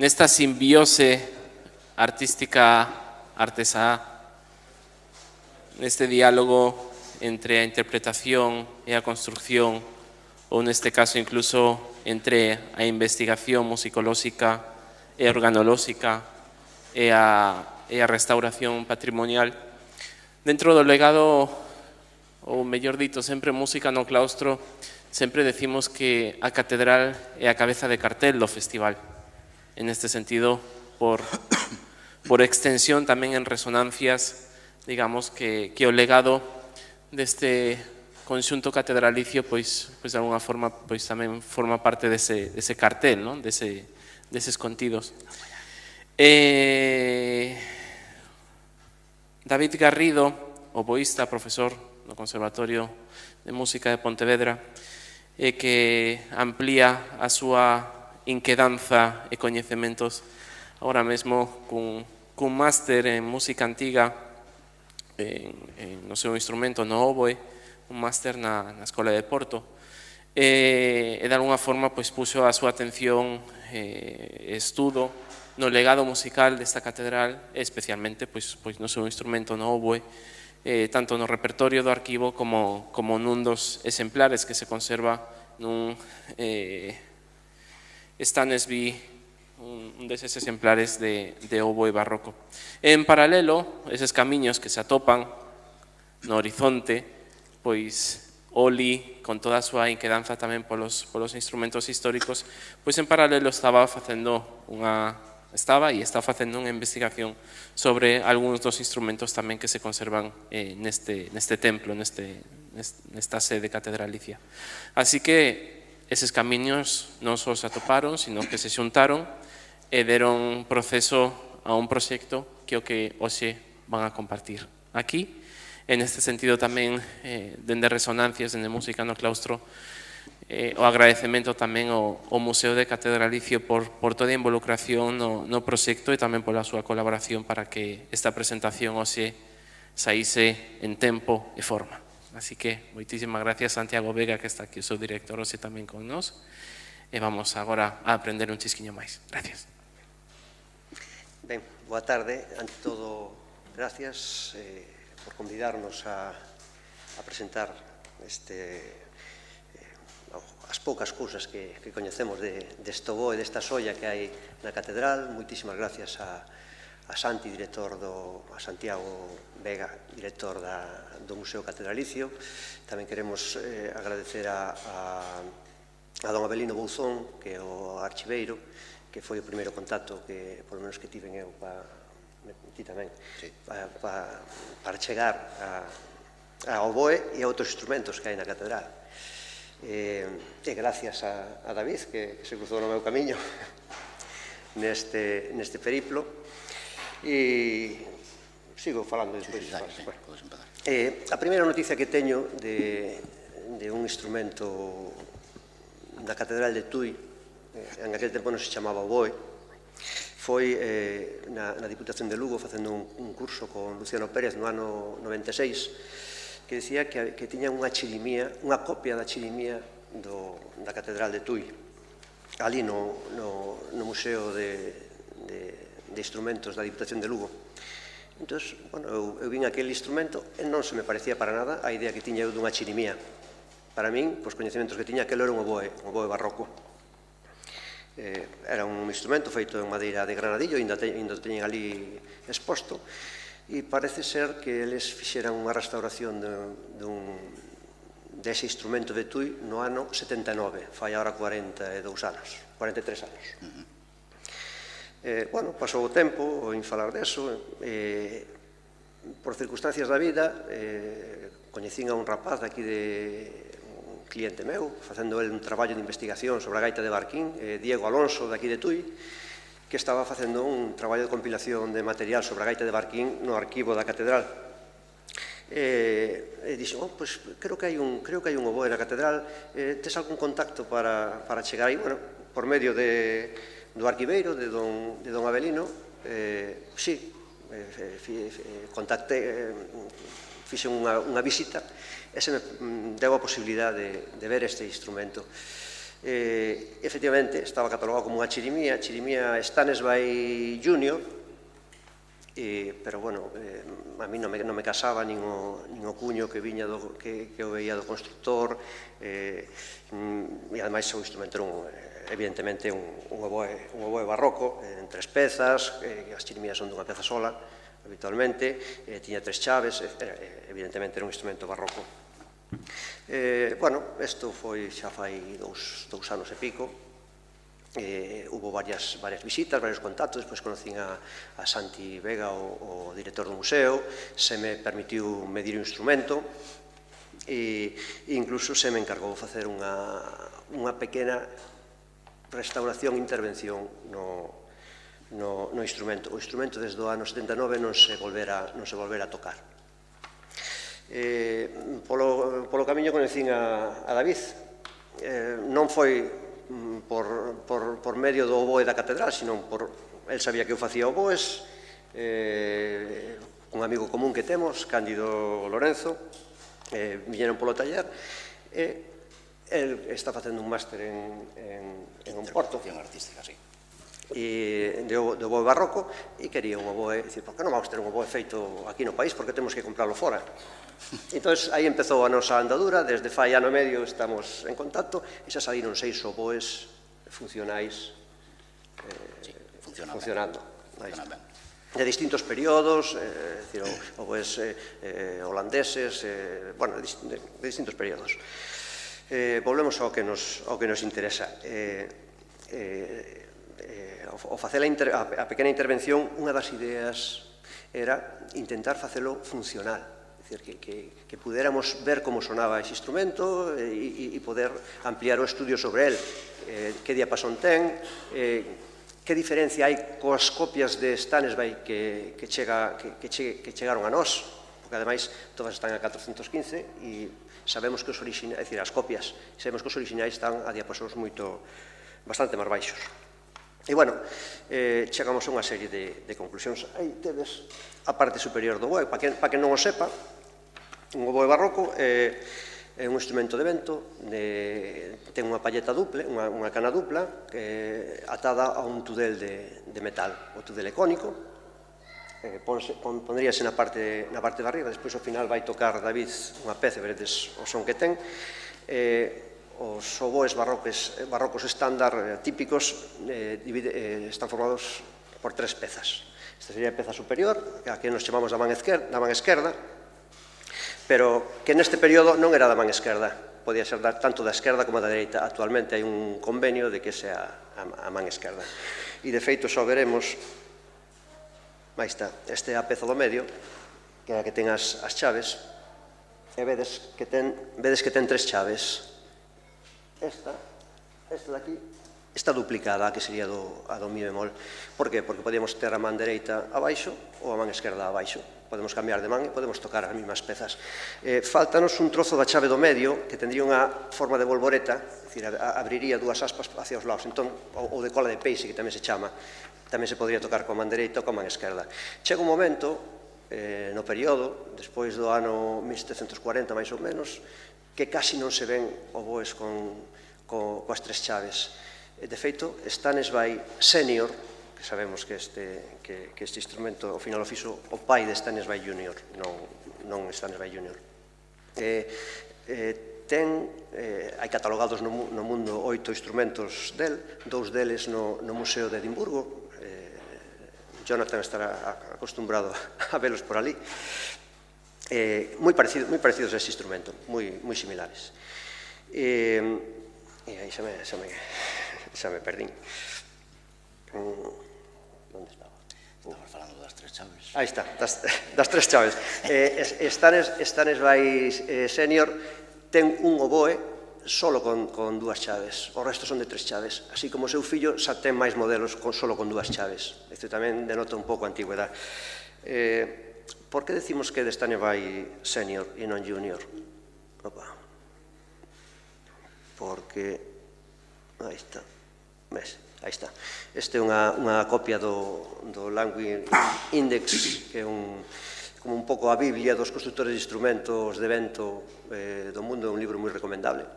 nesta simbiose artística-artesá, neste diálogo entre a interpretación e a construcción, ou neste caso incluso entre a investigación musicolóxica e organolóxica e a restauración patrimonial. Dentro do legado, ou mellor dito, sempre música no claustro, sempre decimos que a catedral é a cabeza de cartel do festival. En este sentido, por extensión, tamén en resonancias, digamos que o legado deste conxunto catedralicio, pois de alguna forma, pois tamén forma parte dese cartel, non? Deses contidos. David Garrido, oboísta, profesor no Conservatorio de Música de Pontevedra, que amplía a súa inquedanza e coñecementos agora mesmo cun máster en música antiga no seu instrumento, no oboe, un máster na Escola de Porto, e de alguna forma puxo a súa atención e estudo no legado musical desta catedral, especialmente no seu instrumento, no oboe, tanto no repertorio do arquivo como nun dos exemplares que se conserva nun Stanesby, un deses exemplares de oboe barroco. En paralelo, eses camiños que se atopan no horizonte, pois Oli, con toda a súa inquedanza tamén polos instrumentos históricos, pois en paralelo está facendo unha investigación sobre algúns dos instrumentos tamén que se conservan neste templo, nesta sede catedralicia. Así que eses camiños non só se atoparon, sino que se xuntaron e deron proceso a un proxecto que o que hoxe van a compartir aquí. En este sentido tamén, dende Resonancias, dende Música no Claustro, o agradecemento tamén ao Museo de Catedralicio por toda a involucración no proxecto e tamén pola súa colaboración para que esta presentación hoxe saíse en tempo e forma. Así que, moitísimas gracias Santiago Vega, que está aquí o seu director hoxe tamén con nós, e vamos agora a aprender un chisquiño máis. Gracias. Ben, boa tarde. Ante todo, gracias por convidarnos a presentar as poucas cousas que coñecemos deste oboe, desta xoia que hai na catedral. Moitísimas gracias a Santi, a Santiago Vega, director do Museo Catedralicio. Tamén queremos agradecer a don Abelino Bouzón, que é o archiveiro, que foi o primeiro contacto que, por lo menos, que tiven eu ti tamén, para chegar ao oboe e a outros instrumentos que hai na catedral. E gracias a David, que se cruzou no meu camiño neste periplo. E sigo falando despois. A primeira noticia que teño de un instrumento da Catedral de Tui, en aquel tempo non se chamaba oboe, foi na Diputación de Lugo facendo un curso con Luciano Pérez no ano 96, que decía que tiña unha copia da chirimía da Catedral de Tui, ali no Museo de Instrumentos da Diputación de Lugo. Entón, eu vin aquel instrumento e non se me parecía para nada a idea que tiña eu dunha chirimía. Para min, os coñecementos que tiña, aquel era un oboe barroco. Era un instrumento feito en madeira de granadillo, ainda teñen ali exposto, e parece ser que eles fixeran unha restauración dese instrumento de Tui no ano 79, fai agora 43 anos. Bueno, pasou o tempo en falar deso, por circunstancias da vida coñecín a un rapaz aquí un cliente meu, facendo un traballo de investigación sobre a gaita de Barquín, Diego Alonso, de aquí de Tui, que estaba facendo un traballo de compilación de material sobre a gaita de Barquín no arquivo da catedral. E dixen, creo que hai un oboe na catedral, tes algún contacto para chegar aí? Bueno, por medio do arquiveiro, de don Abelino, sí, contactei, fixen unha visita e se me deu a posibilidade de ver este instrumento. Efectivamente, estaba catalogado como unha chirimía Stanesby Junior, pero, bueno, a mí non me casaba nin o cuño que viña que eu veía do constructor, e, ademais, o instrumento era, evidentemente, un oboe barroco, en 3 pezas, as chirimías son dunha peza sola, habitualmente, tiña 3 chaves, evidentemente era un instrumento barroco. Bueno, isto foi xa fai 2 anos e pico. Hubo varias visitas, varios contactos, despois conocín a Santi Vega, o director do museo, se me permitiu medir o instrumento e incluso se me encargou facer unha pequena restauración e intervención no instrumento. O instrumento desde o ano 79 non se volvera a tocar. Polo camiño conocín a David. Non foi por medio do oboe da catedral, sino el sabía que eu facía oboes, un amigo común que temos, Cándido Lorenzo, viñeron polo taller, e el está facendo un máster en un Porto de oboe barroco, e quería un oboe, dicir, por que non vamos ter un oboe feito aquí no país, porque temos que comprarlo fora? Entón, aí empezou a nosa andadura, desde fai ano e medio estamos en contacto, e xa saíron 6 oboes funcionais funcionando. De distintos períodos, oboes holandeses, bueno, de distintos períodos. Volvemos ao que nos interesa. Ao facer a pequena intervención, unha das ideas era intentar facelo funcional. Que puderamos ver como sonaba ese instrumento e poder ampliar o estudio sobre el, que diapasón ten, que diferencia hai coas copias de Stanesby que chegaron a nós, porque ademais todas están a 415 e sabemos que os orixinais, é dicir, as copias, sabemos que os orixinais están a diapasóns bastante máis baixos. E, bueno, chegamos a unha serie de conclusións. Aí tedes a parte superior do oboe, para que non o sepa. Un oboe barroco é un instrumento de vento, ten unha palleta dupla, unha cana dupla, atada a un tudel de metal, o tudel ecónico. Pondríase na parte de arriba, despois ao final vai tocar David unha peza, veredes o son que ten. Os oboes barrocos estándar típicos están formados por 3 pezas. Esta sería a peza superior, a que nos chamamos da man esquerda, pero que neste período non era da man esquerda, podía ser tanto da esquerda como da dereita. Actualmente hai un convenio de que sea a man esquerda. E, de feito, só veremos, aí está, esta é a peza do medio, que é a que ten as chaves, e vedes que ten 3 chaves. Esta de aquí está duplicada, a que sería a do mi bemol. Por qué? Porque podíamos ter a man dereita abaixo ou a man esquerda abaixo. Podemos cambiar de man e podemos tocar as mesmas pezas. Faltanos un trozo da chave do medio que tendría unha forma de volvoreta, é dicir, abriría 2 aspas hacia os lados, entón, ou de cola de peixe, que tamén se chama, tamén se podría tocar coa man dereita ou coa man esquerda. Chega un momento, no período, despois do ano 1740, máis ou menos, que casi non se ven oboes coas 3 chaves. De feito, Stanesby Senior, que sabemos que este instrumento ao final o fixo o pai de Stanesby Junior, non Stanesby Junior. Hai catalogados no mundo 8 instrumentos del, 2 deles no Museo de Edimburgo. Jonathan estará acostumbrado a velos por ali. Moi parecidos a ese instrumento, moi similares. E aí xa me perdín. Onde estaba? Estamos falando das 3 chaves. Aí está, das 3 chaves. Stanesby Senior ten un oboe solo con 2 chaves. O resto son de 3 chaves. Así como o seu fillo xa ten máis modelos solo con 2 chaves. Isto tamén denota un pouco a antigüedade. Por que decimos que de Stanesby Senior e non Junior? Opa. Porque... aí está. Aí está. Este é unha copia do Langui Index, que é como un pouco a Biblia dos constructores de instrumentos de vento do mundo, é un libro moi recomendable.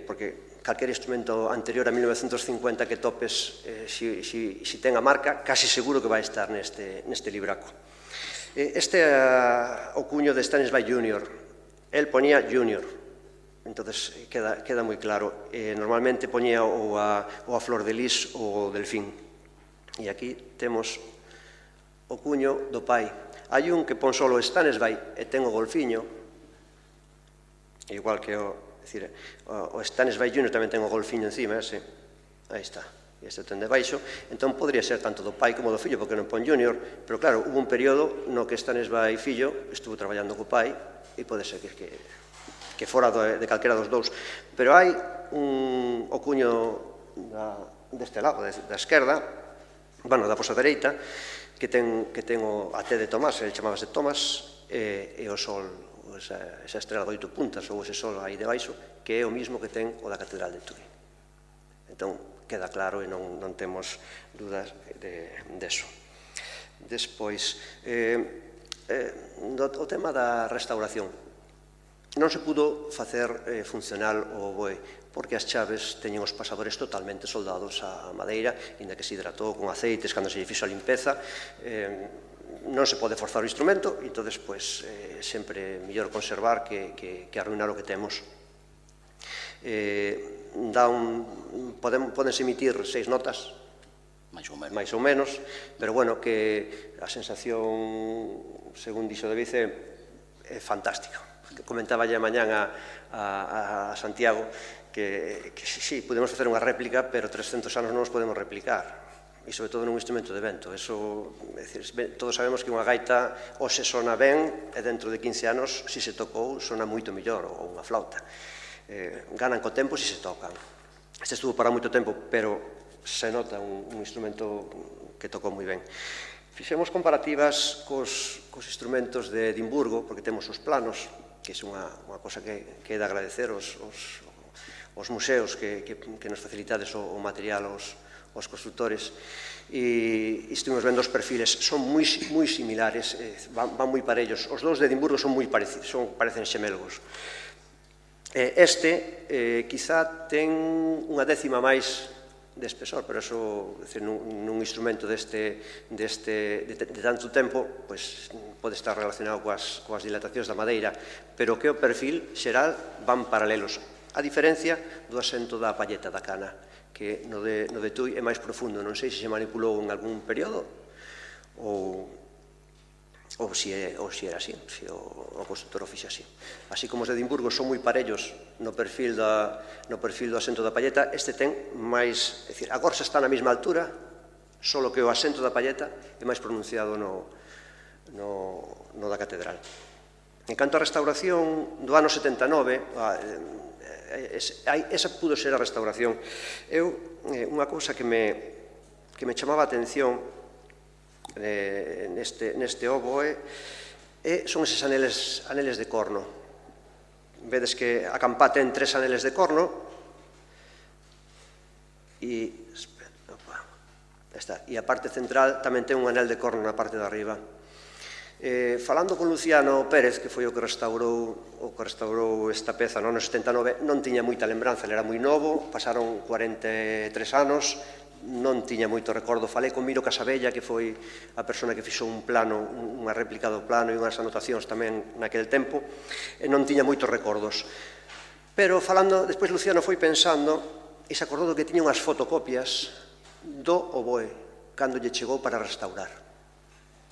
porque calquer instrumento anterior a 1950 que topes, si ten a marca, casi seguro que vai estar neste libraco. Este é o cuño de Stanisby Junior. El ponía Junior, entonces queda moi claro. Normalmente ponía ou a flor de lis ou o delfín. E aquí temos o cuño do pai. Hai un que pon solo Stanisby e ten o golfiño, igual que o Stanisby Junior tamén ten o golfiño encima, ese, aí está, e este ten debaixo, entón podría ser tanto do pai como do fillo, porque non pon Junior, pero claro, hubo un período no que Stanisby fillo estuvo traballando co pai, e pode ser que fora de calquera dos dous, pero hai o cuño deste lado, da esquerda, bueno, da vosa dereita, que ten a T de Tomás, ele chamábase Tomás, e o sol, esa estrela de 8 puntas, ou ese sol aí debaixo, que é o mismo que ten o da Catedral de Tui. Entón, queda claro e non temos dudas deso. Despois, o tema da restauración. Non se pudo facer funcional o oboe, porque as chaves teñen os pasadores totalmente soldados á madeira, inda que se hidratou con aceites cando se lle fixo a limpeza. Non se pode forzar o instrumento, e entón, sempre mellor conservar que arruinar o que temos. Podense emitir 6 notas, máis ou menos, pero bueno, que a sensación, según dixo David, é fantástica. Comentaba ya mañán a Santiago que sí, podemos facer unha réplica, pero 300 anos non os podemos replicar, e sobre todo nun instrumento de vento. Todos sabemos que unha gaita ou se sona ben, e dentro de 15 anos, se se tocou, sona moito mellor, ou unha flauta. Ganan co tempo se se tocan. Este estuvo para moito tempo, pero se nota un instrumento que tocou moi ben. Fixemos comparativas cos instrumentos de Edimburgo, porque temos os planos, que é unha cosa que é de agradecer aos museos que nos facilitades o material aos constructores, e estivemos vendo os perfiles, son moi similares, van moi parellos. Os dous de Edimburgo son moi parecidos, parecen xemelgos. Este, quizá ten unha décima máis de espesor, pero eso, nun instrumento de tanto tempo, pode estar relacionado coas dilatacións da madeira, pero que o perfil xeral van paralelos, a diferencia do asento da palleta da cana, que no de Tui é máis profundo. Non sei se se manipulou en algún período ou se era así, se o constructor o fixe así. Así como os de Edimburgo son moi parellos no perfil do asento da palleta, este ten máis, é dicir, a gorxa está na mesma altura, só que o asento da palleta é máis pronunciado no da catedral. En canto a restauración do ano 79, esa pudo ser a restauración. Unha cousa que me chamaba a atención neste oboe son eses aneles de corno. Vedes que a campá ten 3 aneles de corno e a parte central tamén ten un anel de corno na parte de arriba. Falando con Luciano Pérez, que foi o que restaurou esta peza no ano 79, non tiña moita lembranza, ele era moi novo, pasaron 43 anos, non tiña moito recordo. Falei con Miro Casabella, que foi a persona que fixou un plano, unha réplica do plano e unhas anotacións tamén naquele tempo, e non tiña moitos recordos. Pero falando, despois Luciano foi pensando e se acordou que tiña unhas fotocopias do oboe cando lle chegou para restaurar.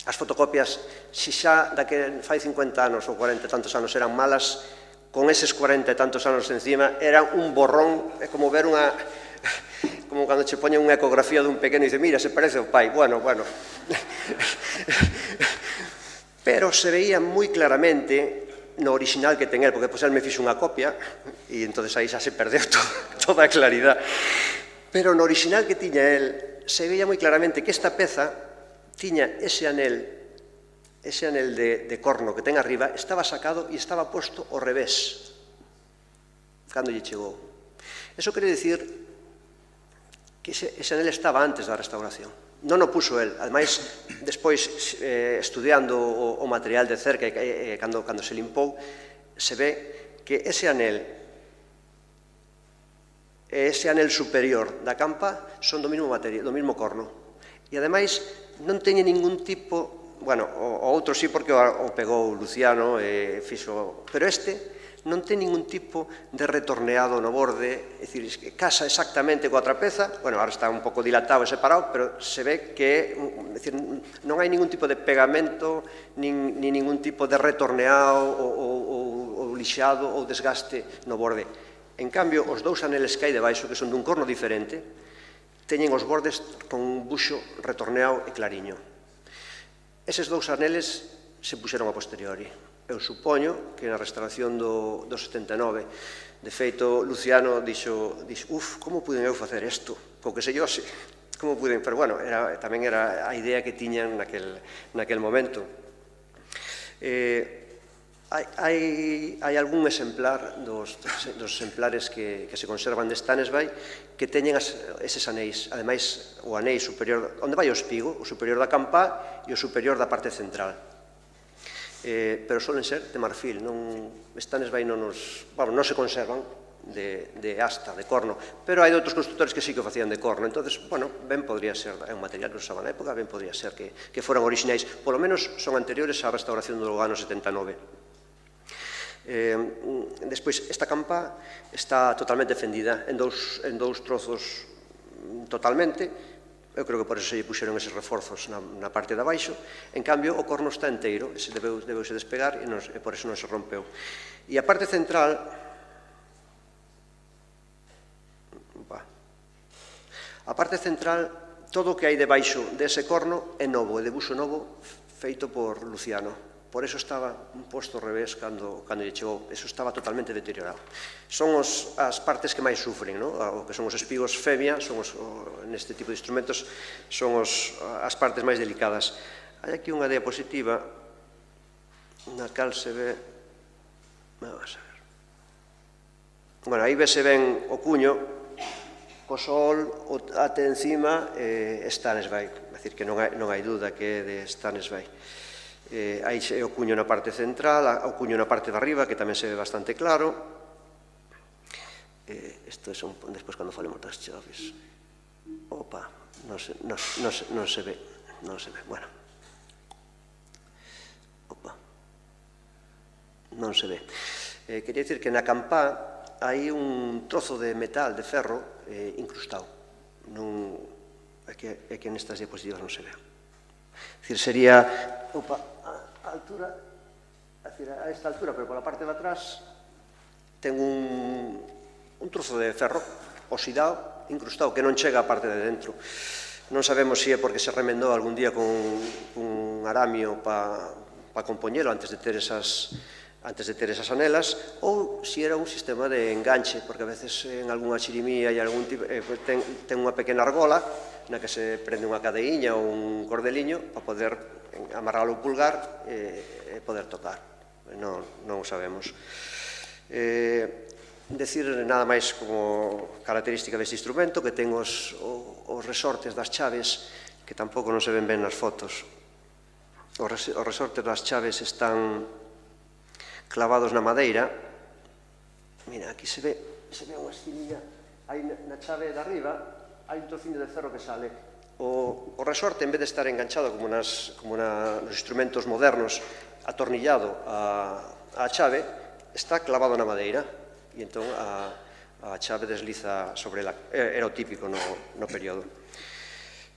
As fotocopias, se xa fai 50 anos ou 40 e tantos anos eran malas, con eses 40 e tantos anos encima, eran un borrón, é como ver unha... como cando che poñen unha ecografía dun pequeno e dice, mira, se parece ao pai, bueno. Pero se veía moi claramente no original que ten el, porque depois el me fixo unha copia, e entonces aí xa se perdeu toda a claridade. Pero no original que tiña el, se veía moi claramente que esta peza tiña ese anel de corno que ten arriba, estaba sacado e estaba posto ao revés cando lle chegou. Eso quere dicir que ese anel estaba antes da restauración. Non o puxo el. Ademais, despois, estudiando o material de cerca e cando se limpou, se ve que ese anel e ese anel superior da campa son do mesmo material, do mesmo corno. E, ademais, non teñe ningún tipo, bueno, o outro sí porque o pegou Luciano e fixo, pero este non ten ningún tipo de retorneado no borde, é dicir, casa exactamente coa trapeza, bueno, agora está un pouco dilatado e separado, pero se ve que non hai ningún tipo de pegamento, nin ningún tipo de retorneado ou lixado ou desgaste no borde. En cambio, os dous aneles que hai debaixo, que son dun corno diferente, teñen os bordes con un buxo retorneado e clariño. Eses dous aneles se puxeron a posteriori. Eu supoño que na restauración do 79, de feito, Luciano dixo, como puden eu facer isto? Co que sei yo, sí. Como puden? Pero, bueno, tamén era a idea que tiñan naquel momento. Hai algún exemplar dos exemplares que se conservan de Stanesby que teñen eses anéis, ademais o anei superior, onde vai o espigo, o superior da campá e o superior da parte central. Pero solen ser de marfil, Stanesby non se conservan de asta, de corno, pero hai outros constructores que sí que o facían de corno, entonces, bueno, ben podría ser, é un material que usaba na época, ben podría ser que foran orixinais, polo menos son anteriores á restauración do ano 79. Despois, esta campa está totalmente fendida en dous trozos totalmente. Eu creo que por eso se puxeron eses reforzos na parte de abaixo. En cambio, o corno está enteiro, debeuse despegar e por eso non se rompeu. E a parte central, todo o que hai debaixo dese corno é novo, é de buxo novo feito por Luciano. Por eso estaba un posto ao revés cando lle chegou. Eso estaba totalmente deteriorado. Son as partes que máis sufren, o que son os espigos femia, neste tipo de instrumentos, son as partes máis delicadas. Hai aquí unha diapositiva na cal se ve... Vamos a ver. Bueno, aí vese ben o cuño, co sol até encima Stanesby. É dicir, que non hai duda que é de Stanesby. Aí é o cuño na parte central, o cuño na parte de arriba, que tamén se ve bastante claro. Isto é despois cando falemos das chaves. Opa, non se ve, bueno. Opa, non se ve. Quería dicir que na campá hai un trozo de metal, de ferro, incrustado. É que nestas diapositivas non se ve. É dicir, sería, a esta altura, pero pola parte de atrás, ten un trozo de ferro oxidado, incrustado, que non chega á parte de dentro. Non sabemos se é porque se remendou algún día con un aramio para compoñelo antes de ter esas anelas, ou se era un sistema de enganche, porque a veces en algunha chirimía ten unha pequena argola na que se prende unha cadeiña ou un cordeliño para poder amarralo ao pulgar e poder tocar. Non o sabemos. Decir nada máis como característica deste instrumento, que ten os resortes das chaves, que tampouco non se ven ben nas fotos. Os resortes das chaves están clavados na madeira. Mira, aquí se ve unha esquinilla, aí na chave de arriba hai un trociño de ferro que sale. O resorte, en vez de estar enganchado como nos instrumentos modernos, atornillado á chave, está clavado na madeira, e entón a chave desliza sobre ela. Era o típico no período.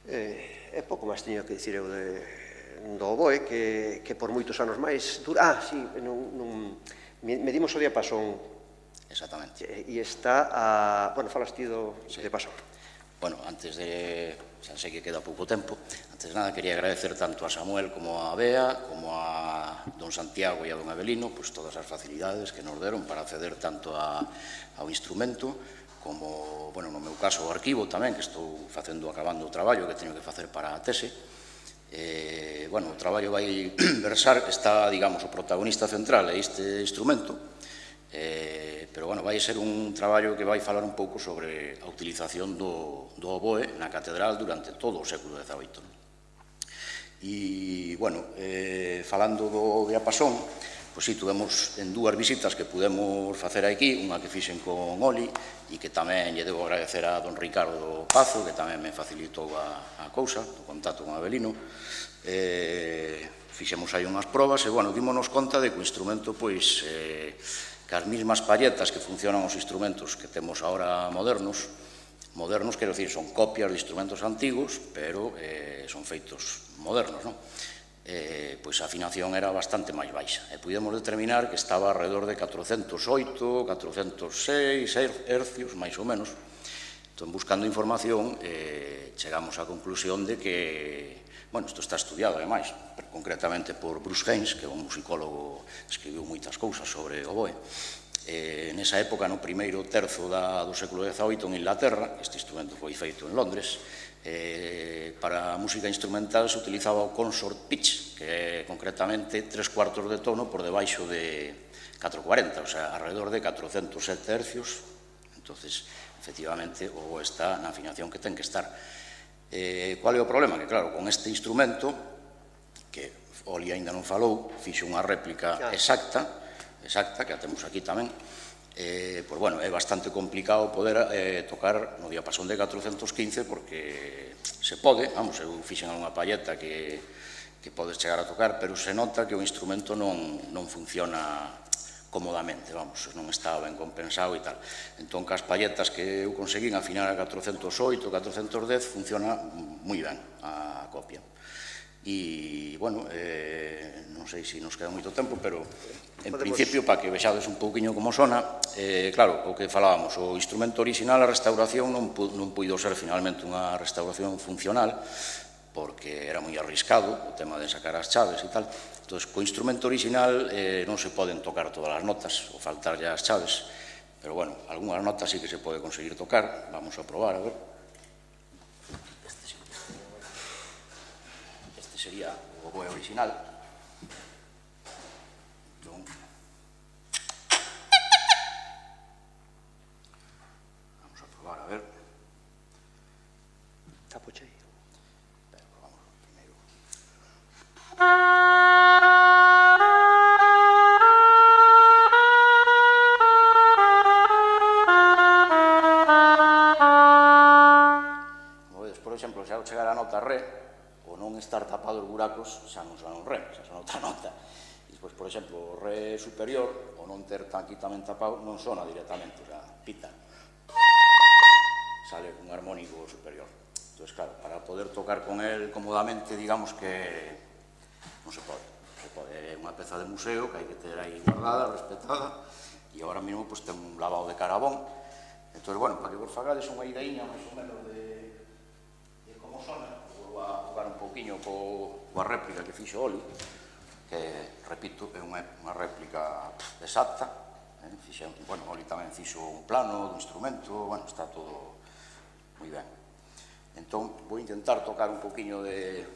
É pouco máis teño que dicir eu do oboe, que por moitos anos máis dura. Sí, medimos o diapasón. Exactamente. E está bueno, falas ti do diapasón. Bueno, antes de... xa sei que queda pouco tempo. Antes de nada, quería agradecer tanto a Samuel como a Bea, como a don Santiago e a don Abelino, pois todas as facilidades que nos deron para acceder tanto ao instrumento, como, bueno, no meu caso, ao arquivo tamén, que estou acabando o traballo que teño que facer para a tese. Bueno, o traballo vai versar, está, digamos, o protagonista central é este instrumento, pero, bueno, vai ser un traballo que vai falar un pouco sobre a utilización do oboe na catedral durante todo o século XVIII. E, bueno, falando do diapasón, Pois si, tuvemos en dúas visitas que pudemos facer aquí, unha que fixen con Oli, e que tamén lle debo agradecer a don Ricardo Pazo, que tamén me facilitou a cousa, o contacto con Avelino. Fixemos aí unhas probas e, bueno, dímonos conta de que o instrumento, pois, que as mismas palletas que funcionan os instrumentos que temos agora modernos, quero dicir, son copias de instrumentos antigos, pero son feitos modernos, non? Pois a afinación era bastante máis baixa e pudemos determinar que estaba alrededor de 408, 406 hercios, máis ou menos. Entón, buscando información, chegamos á conclusión de que, bueno, isto está estudiado, ademais, concretamente por Bruce Haynes, que é un musicólogo que escribiu moitas cousas sobre oboe. Nesa época, no primeiro terzo do século XVIII, en Inglaterra, este instrumento foi feito en Londres, para a música instrumental se utilizaba o consort pitch, que é concretamente 3/4 de tono por debaixo de 440, o sea, alrededor de 407 hercios. Entonces, efectivamente, o está na afinación que ten que estar. Qual é o problema? Que, claro, con este instrumento, que Oli ainda non falou, fixo unha réplica exacta, que a temos aquí tamén, pois, bueno, é bastante complicado poder tocar no diapasón de 415 porque se pode, vamos, eu fixen unha palleta que podes chegar a tocar, pero se nota que o instrumento non funciona cómodamente, vamos, non está ben compensado e tal. Entón, que as palletas que eu conseguín afinar a 408, 410, funciona moi ben a copia. E, bueno, non sei se nos queda moito tempo, pero en principio, para que vexades un pouquiño como sona, claro, o que falábamos, o instrumento original, a restauración non puido ser finalmente unha restauración funcional, porque era moi arriscado o tema de sacar as chaves e tal. Entón, co instrumento original non se poden tocar todas as notas, ou faltarlle as chaves, pero, bueno, algunhas notas sí que se pode conseguir tocar. Vamos a probar, a ver. Este sería o oboe original. Vamos a probar, a ver. Tapo cheio. Vamos primeiro. Como vedes, por exemplo, xa ao chegar a nota re, o non estar tapado os buracos, xa non son un re, xa son outra nota. E, despois, por exemplo, o re superior, o non ter aquí tamén tapado, non sona directamente, o sea, pita. Sale un armónico superior. Entón, claro, para poder tocar con él cómodamente, digamos que non se pode. É unha peza de museo que hai que ter aí guardada, respetada, e agora mesmo ten un lavado de carabón. Entón, bueno, para que vos fagades unha ideíña máis ou menos de como sona, vou a tocar un pouquiño coa réplica que fixo Oli, que, repito, é unha réplica exacta. Bueno, Oli tamén fixo un plano do instrumento, bueno, está todo moi ben. Entón, vou intentar tocar un pouquiño de,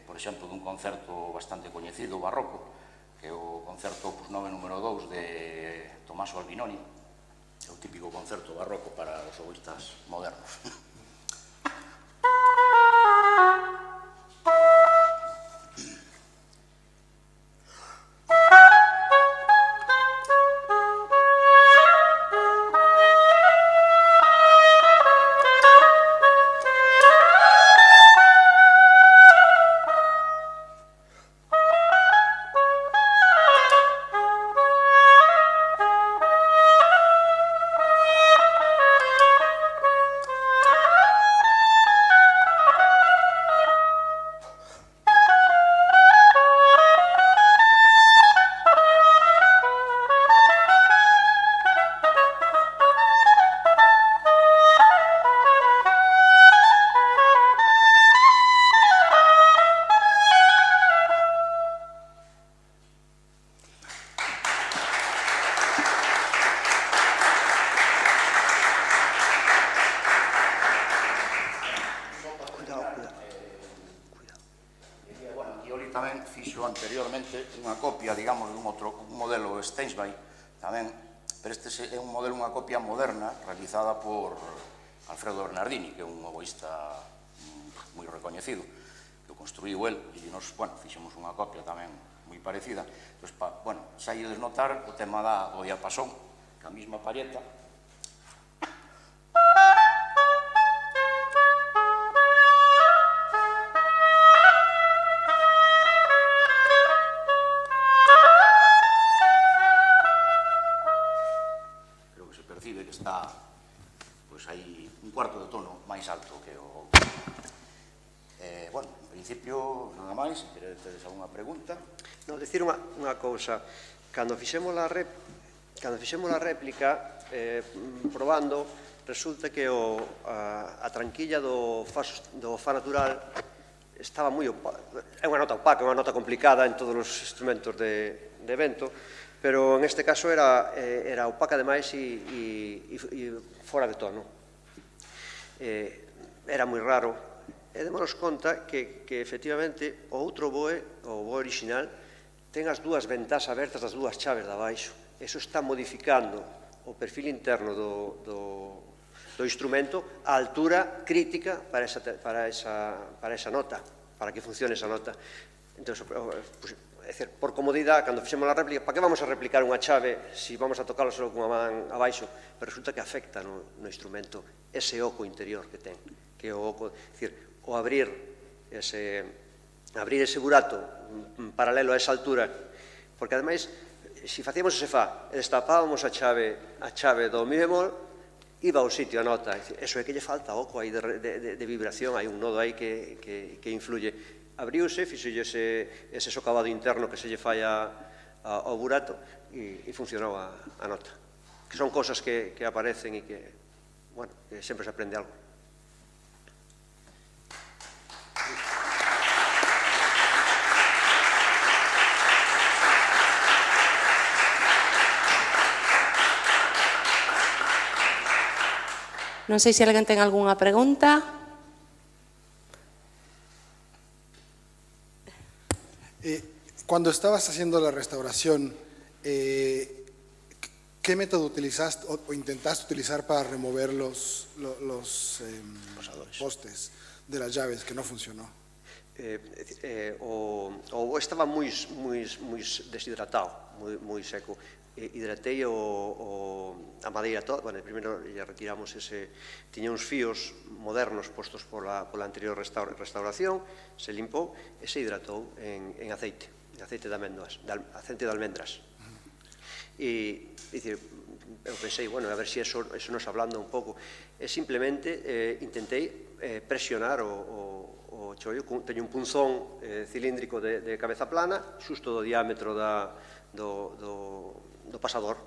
por exemplo, dun concerto bastante coñecido, barroco, que é o concerto opus 9 número 2 de Tommaso Albinoni, é o típico concerto barroco para os oboístas modernos. Tamén fixo anteriormente unha copia, digamos, dun modelo Steinsby tamén, pero este é un modelo, unha copia moderna realizada por Alfredo Bernardini, que é un oboísta moi recoñecido, que o construíu el, e nos, bueno, fixemos unha copia tamén moi parecida. Entón, bueno, saí de notar o tema do diapasón, que a mesma parieta, percibe que está aí un cuarto de tono máis alto que o... Bueno, en principio, nada máis, se queredes alguna pregunta. Non, dicir unha cousa. Cando fixemos a réplica, probando, resulta que a tranquilla do fa natural estaba moi opaca. É unha nota opaca, unha nota complicada en todos os instrumentos de vento, pero en este caso era opaca demais e fora de tono. Era moi raro. E démonos conta que efectivamente o outro boe, o boe original, ten as dúas ventás abertas das dúas chaves de abaixo. Eso está modificando o perfil interno do instrumento a altura crítica para esa nota, para que funcione esa nota. Entón, é dicir, por comodidade, cando fixemos a réplica, para que vamos a replicar unha chave se vamos a tocalo só cunha man abaixo? Pero resulta que afecta no instrumento ese oco interior que ten, que é o oco, é dicir, o abrir ese burato paralelo a esa altura, porque ademais, se facíamos ese fa e destapábamos a chave do mi bemol, iba ao sitio a nota. Eso é que lle falta oco aí de vibración, hai un nodo aí que influye. Abriuse, fixolle ese socavado interno que se lle fai ao burato e funcionou a nota. Que son cosas que aparecen e que, bueno, que sempre se aprende algo. Non sei se alguén ten algunha pregunta. Cuando estabas haciendo la restauración, ¿qué método utilizaste o intentaste utilizar para remover los postes de las llaves que no funcionó? O estaba moi deshidratado, moi seco. Hidratei a madeira toda. Bueno, primeiro lle retiramos tiña uns fíos modernos postos pola anterior restauración, se limpou e se hidratou en aceite de almendras. E, dicir, eu pensei, bueno, a ver se eso nos ablanda un pouco. E simplemente intentei presionar o chollo. Teño un punzón cilíndrico de cabeza plana, xusto do diámetro do pasador,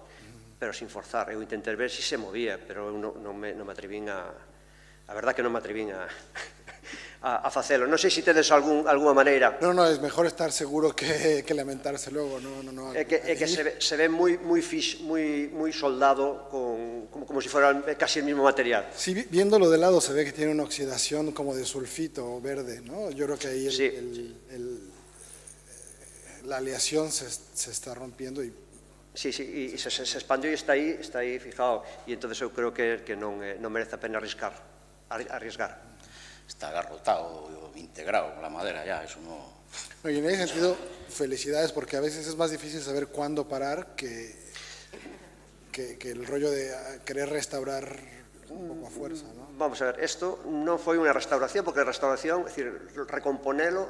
pero sin forzar. Eu intentei ver se movía, pero eu non me atrevín a verdad que non me atrevín a facelo. Non sei se tedes alguna maneira. No, es mejor estar seguro que lamentarse luego. É que se ve moi soldado, como si fuera casi el mismo material. Sí, viéndolo de lado se ve que tiene una oxidación como de sulfito verde, ¿no? Yo creo que ahí la aleación se está rompiendo y... Sí, e se expandió e está aí fijado, e entonces eu creo que non merece a pena arriesgar. Está agarrotado, integrado con la madera ya, eso no... Y en ese sentido, felicidades, porque a veces es más difícil saber cuándo parar que el rollo de querer restaurar un poco a fuerza, ¿no? Vamos a ver, esto non foi unha restauración, porque a restauración, é dicir, recomponelo,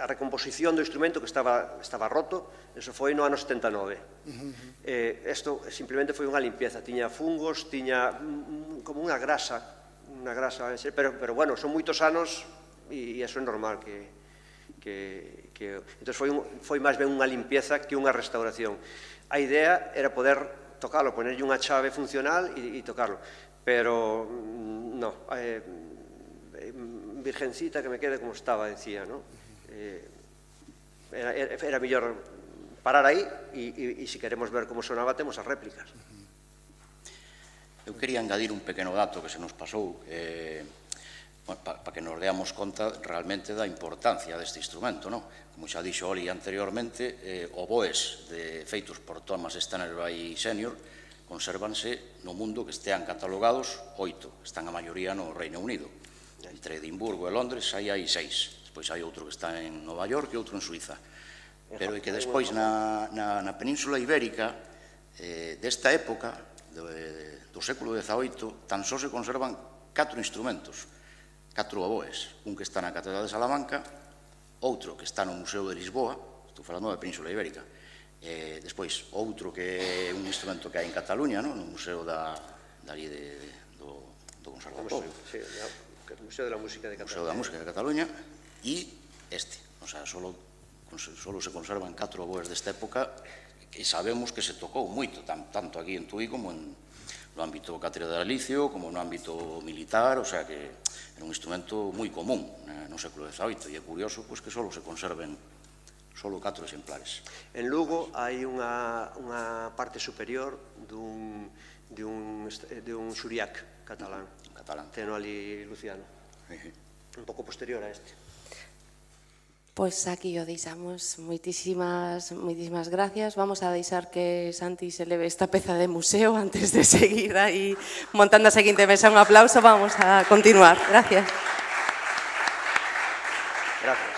a recomposición do instrumento que estaba roto, eso foi no ano 79. Isto simplemente foi unha limpieza, tiña fungos, tiña como unha grasa, pero bueno, son moitos anos e iso é normal entón foi máis ben unha limpieza que unha restauración. A idea era poder tocarlo, ponerlle unha chave funcional e tocarlo, pero no, virgencita que me quede como estaba, decía, ¿no? Era mellor parar aí e se queremos ver como sonaba temos as réplicas. Eu quería engadir un pequeno dato que se nos pasou para que nos deamos conta realmente da importancia deste instrumento, non? Como xa dixo Oli anteriormente, oboes feitos por Thomas Stanley Senior consérvanse no mundo que estean catalogados 8, están a maioría no Reino Unido. Entre Edimburgo e Londres aí hai 6. Despois hai outro que está en Nova York e outro en Suiza. Pero é que despois na Península Ibérica desta época do século XVIII tan só se conservan 4 instrumentos, 4 oboes, un que está na Catedral de Salamanca, outro que está no Museo de Lisboa, estou falando da Península Ibérica, despois outro que é un instrumento que hai en Cataluña, no Museo do Conservatorio, o Museo de la Música de Cataluña. Museo da Música de Cataluña, e este, o sea, solo se conservan 4 oboes desta época que sabemos que se tocou moito, tanto aquí en Tui como no ámbito catedralicio, como no ámbito militar, o sea que era un instrumento moi común no século XVIII, e é curioso que solo se conserven solo 4 exemplares. En Lugo hai unha parte superior dun xuriac catalán. Teno ali Luciano. Un pouco posterior a este. Pois aquí o deixamos. Moitísimas gracias. Vamos a deixar que Santi se leve esta peza de museo antes de seguir aí montando a seguinte mesa. Un aplauso, vamos a continuar. Gracias. Gracias.